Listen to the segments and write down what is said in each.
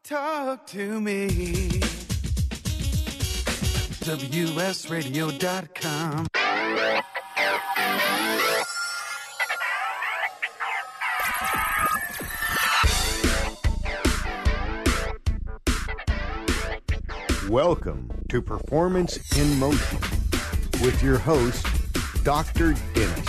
Talk to me. WSRadio.com. Welcome to Performance in Motion with your host, Dr. Dennis.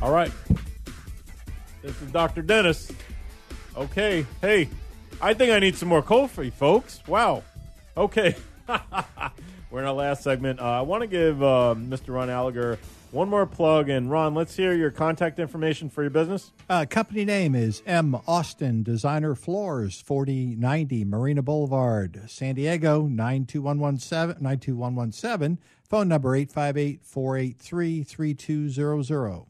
All right. This is Dr. Dennis. Okay. Hey, I think I need some more coffee, folks. Wow. Okay. We're in our last segment. I want to give Mr. Ron Alleger one more plug. And, Ron, let's hear your contact information for your business. Company name is M. Austin Designer Floors, 4090 Marina Boulevard, San Diego, 92117. Phone number 858-483-3200.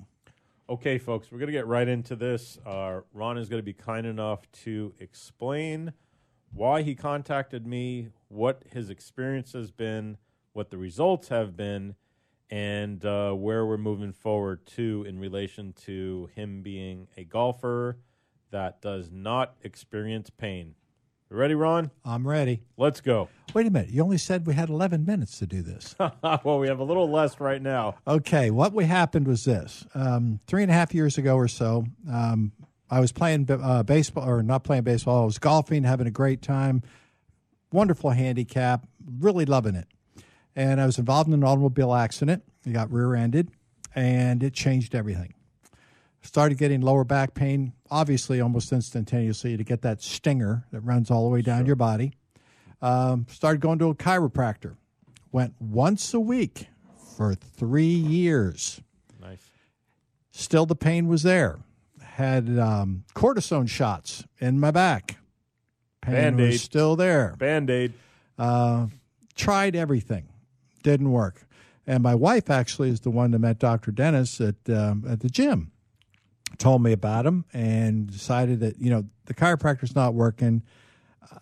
Okay, folks, we're going to get right into this. Ron is going to be kind enough to explain why he contacted me, what his experience has been, what the results have been, and where we're moving forward to in relation to him being a golfer that does not experience pain. You ready, Ron? I'm ready. Let's go. Wait a minute. You only said we had 11 minutes to do this. Well, we have a little less right now. Okay. What happened was this. 3.5 years ago or so, I was playing baseball, or not playing baseball. I was golfing, having a great time. Wonderful handicap. Really loving it. And I was involved in an automobile accident. I got rear-ended, and it changed everything. Started getting lower back pain, obviously almost instantaneously, to get that stinger that runs all the way down your body. Started going to a chiropractor. Went once a week for 3 years. Nice. Still the pain was there. Had cortisone shots in my back. Pain Band-Aid. was still there. Band-Aid. Tried everything. Didn't work. And my wife actually is the one that met Dr. Dennis at the gym. Told me about him and decided that, the chiropractor's not working.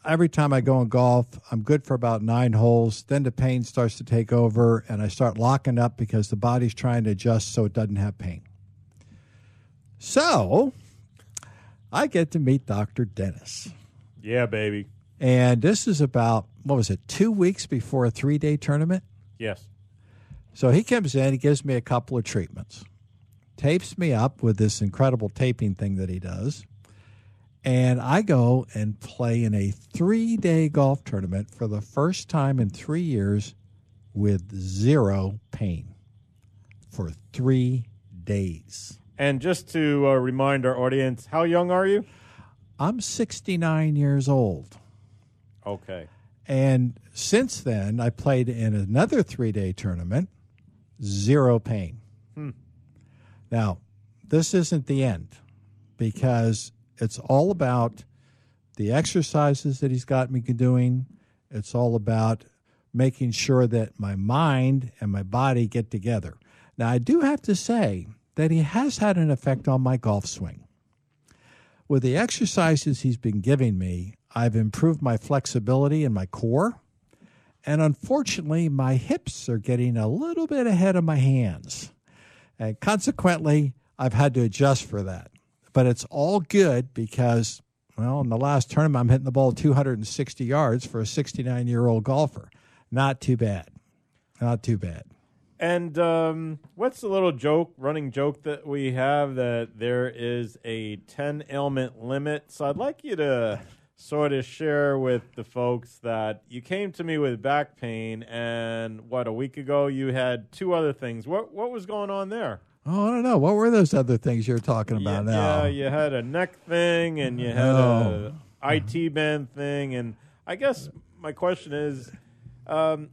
Every time I go and golf, I'm good for about 9 holes. Then the pain starts to take over, and I start locking up because the body's trying to adjust so it doesn't have pain. So I get to meet Dr. Dennis. Yeah, baby. And this is about, 2 weeks before a 3-day tournament? Yes. So he comes in, he gives me a couple of treatments, tapes me up with this incredible taping thing that he does, and I go and play in a 3-day golf tournament for the first time in 3 years with zero pain for 3 days. And just to remind our audience, how young are you? I'm 69 years old. Okay. And since then, I played in another 3-day tournament, zero pain. Now, this isn't the end, because it's all about the exercises that he's got me doing. It's all about making sure that my mind and my body get together. Now, I do have to say that he has had an effect on my golf swing. With the exercises he's been giving me, I've improved my flexibility in my core, and unfortunately, my hips are getting a little bit ahead of my hands. And consequently, I've had to adjust for that. But it's all good because, in the last tournament, I'm hitting the ball 260 yards for a 69-year-old golfer. Not too bad. Not too bad. And what's the little running joke that we have, that there is a 10-ailment limit? So I'd like you to sort of share with the folks that you came to me with back pain, and a week ago you had 2 other things. What was going on there? Oh, I don't know. What were those other things you're talking about now? Yeah, you had a neck thing, and you had a IT band thing, and I guess my question is,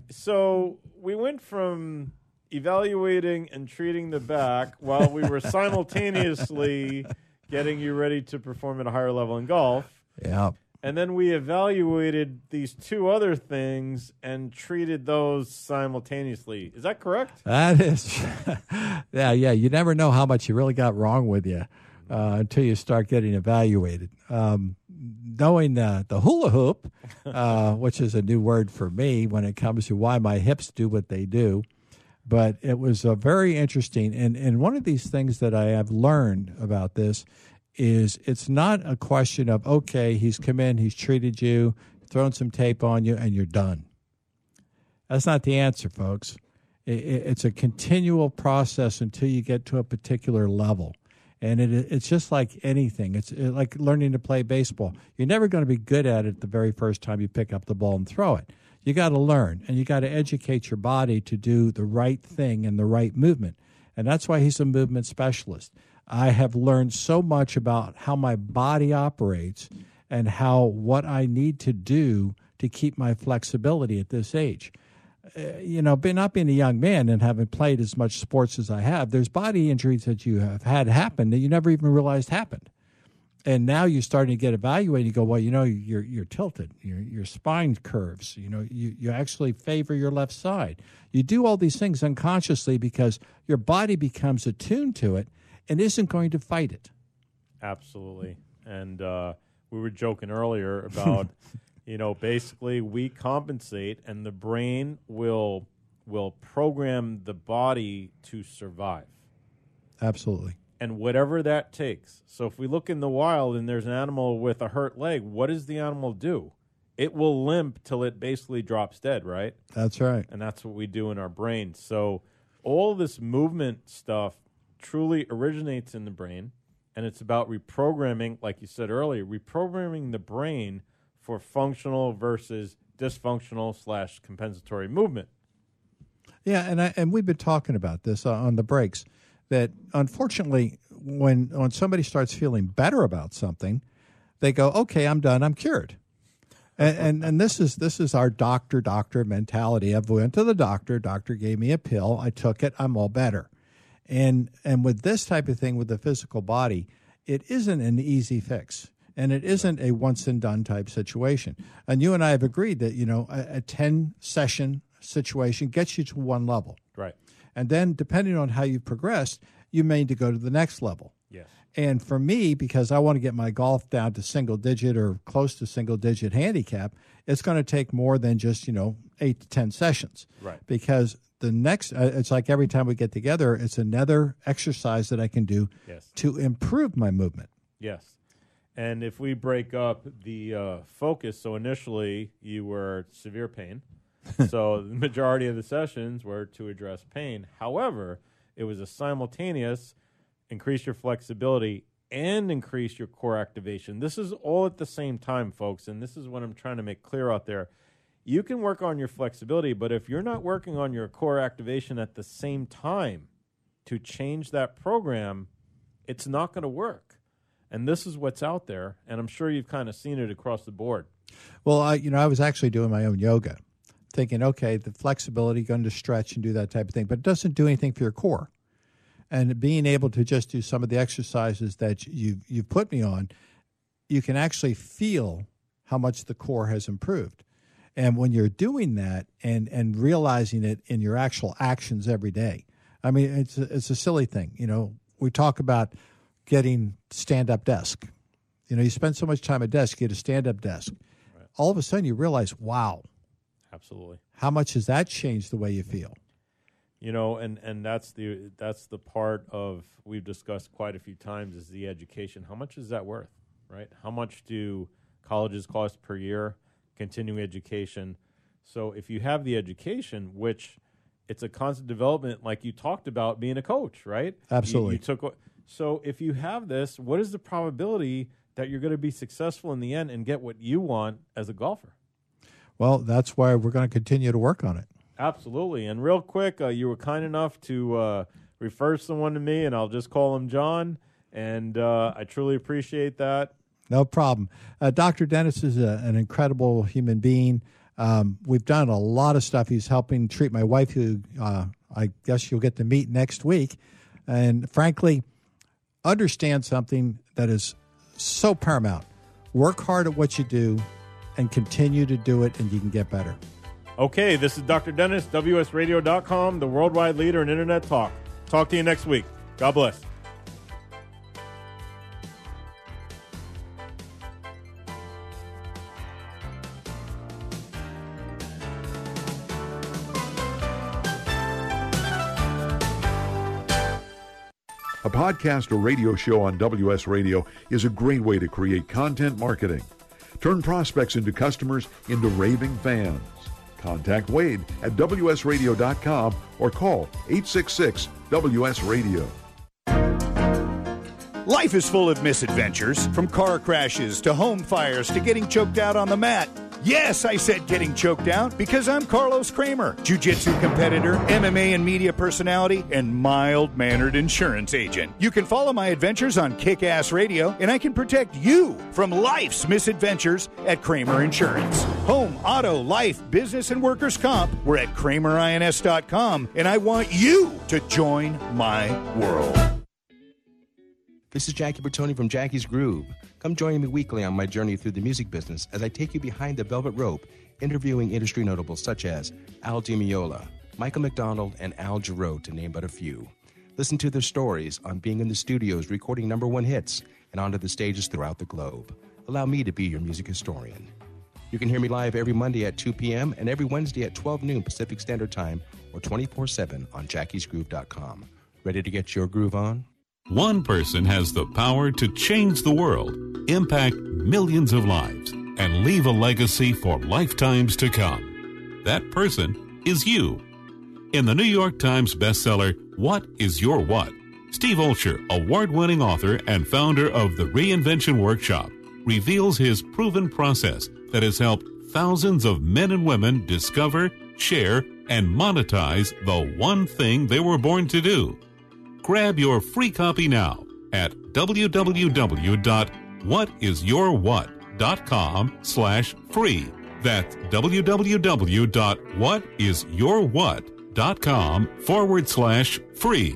so we went from evaluating and treating the back while we were simultaneously getting you ready to perform at a higher level in golf. Yeah. And then we evaluated these 2 other things and treated those simultaneously. Is that correct? That is. Yeah. You never know how much you really got wrong with you until you start getting evaluated. Knowing the hula hoop, which is a new word for me when it comes to why my hips do what they do. But it was very interesting. And one of these things that I have learned about this is it's not a question of, okay, he's come in, he's treated you, thrown some tape on you, and you're done. That's not the answer, folks. It's a continual process until you get to a particular level. And it's just like anything. It's like learning to play baseball. You're never going to be good at it the very first time you pick up the ball and throw it. You got to learn, and you got to educate your body to do the right thing and the right movement. And that's why he's a movement specialist. I have learned so much about how my body operates and what I need to do to keep my flexibility at this age. Not being a young man and having played as much sports as I have, there's body injuries that you have had happen that you never even realized happened. And now you're starting to get evaluated. You go, well, you're tilted. Your spine curves. You actually favor your left side. You do all these things unconsciously because your body becomes attuned to it and isn't going to fight it. Absolutely. And we were joking earlier about, basically we compensate and the brain will program the body to survive. Absolutely. And whatever that takes. So if we look in the wild and there's an animal with a hurt leg, what does the animal do? It will limp till it basically drops dead, right? That's right. And that's what we do in our brain. So all this movement stuff truly originates in the brain, and it's about reprogramming, like you said earlier, reprogramming the brain for functional versus dysfunctional / compensatory movement. Yeah, and we've been talking about this on the breaks, that unfortunately when somebody starts feeling better about something, they go, okay, I'm done, I'm cured. And this is our doctor mentality. I went to the doctor gave me a pill, I took it, I'm all better. And with this type of thing with the physical body, it isn't an easy fix. And it isn't a once-and-done type situation. And you and I have agreed that, a 10-session situation gets you to one level. Right. And then, depending on how you progressed, you may need to go to the next level. Yes. And for me, because I want to get my golf down to single-digit or close to single-digit handicap, it's going to take more than just, 8 to 10 sessions. Right. Because the next, it's like every time we get together, it's another exercise that I can do to improve my movement. Yes. And if we break up the focus, so initially you were severe pain. So the majority of the sessions were to address pain. However, it was a simultaneous increase your flexibility and increase your core activation. This is all at the same time, folks, and this is what I'm trying to make clear out there. You can work on your flexibility, but if you're not working on your core activation at the same time to change that program, it's not going to work. And this is what's out there, and I'm sure you've kind of seen it across the board. Well, I was actually doing my own yoga, thinking, okay, the flexibility, going to stretch and do that type of thing, but it doesn't do anything for your core. And being able to just do some of the exercises that you've put me on, you can actually feel how much the core has improved. And when you're doing that and realizing it in your actual actions every day, I mean, it's a silly thing. We talk about getting stand-up desk. You spend so much time at desk, you get a stand-up desk. Right. All of a sudden you realize, wow. Absolutely. How much has that changed the way you feel? And that's the part of, we've discussed quite a few times, is the education. How much is that worth, right? How much do colleges cost per year, continuing education? So if you have the education, which it's a constant development, like you talked about being a coach, right? Absolutely. So if you have this, what is the probability that you're going to be successful in the end and get what you want as a golfer? Well, that's why we're going to continue to work on it. Absolutely. And real quick, you were kind enough to refer someone to me, and I'll just call him John, and I truly appreciate that. No problem. Dr. Deniz is an incredible human being. We've done a lot of stuff. He's helping treat my wife, who I guess you'll get to meet next week. And frankly, understand something that is so paramount. Work hard at what you do and continue to do it, and you can get better. Okay, this is Dr. Deniz, WSRadio.com, the worldwide leader in Internet talk. Talk to you next week. God bless. A podcast or radio show on WS Radio is a great way to create content marketing. Turn prospects into customers into raving fans. Contact Wade at WSRadio.com or call 866-WS-RADIO. Life is full of misadventures, from car crashes to home fires to getting choked out on the mat. Yes, I said getting choked out because I'm Carlos Kramer, jiu-jitsu competitor, MMA and media personality, and mild-mannered insurance agent. You can follow my adventures on Kick-Ass Radio, and I can protect you from life's misadventures at Kramer Insurance. Home, auto, life, business, and workers' comp. We're at KramerINS.com, and I want you to join my world. This is Jackie Bertoni from Jackie's Groove. Come join me weekly on my journey through the music business as I take you behind the velvet rope, interviewing industry notables such as Al Di Meola, Michael McDonald, and Al Jarreau, to name but a few. Listen to their stories on being in the studios recording #1 hits and onto the stages throughout the globe. Allow me to be your music historian. You can hear me live every Monday at 2 p.m. and every Wednesday at 12 noon Pacific Standard Time or 24/7 on jackiesgroove.com. Ready to get your groove on? One person has the power to change the world, impact millions of lives, and leave a legacy for lifetimes to come. That person is you. In the New York Times bestseller, What is Your What?, Steve Olsher, award-winning author and founder of the Reinvention Workshop, reveals his proven process that has helped thousands of men and women discover, share, and monetize the one thing they were born to do. Grab your free copy now at www.whatisyourwhat.com/free. That's www.whatisyourwhat.com/free.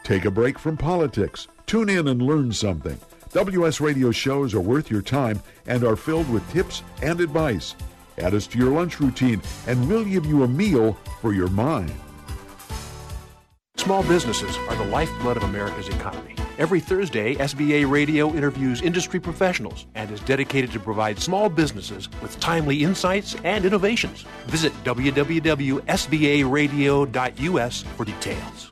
Take a break from politics. Tune in and learn something. WS Radio shows are worth your time and are filled with tips and advice. Add us to your lunch routine, and we'll give you a meal for your mind. Small businesses are the lifeblood of America's economy. Every Thursday, SBA Radio interviews industry professionals and is dedicated to provide small businesses with timely insights and innovations. Visit www.sbaradio.us for details.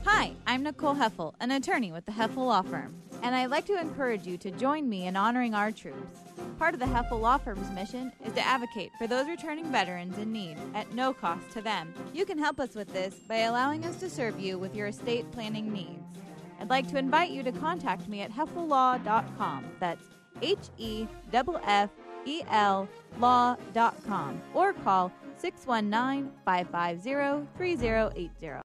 Hi, I'm Nicole Heffel, an attorney with the Heffel Law Firm, and I'd like to encourage you to join me in honoring our troops. Part of the Heffel Law Firm's mission is to advocate for those returning veterans in need at no cost to them. You can help us with this by allowing us to serve you with your estate planning needs. I'd like to invite you to contact me at heffellaw.com. That's HEFFEL law.com, or call 619-550-3080.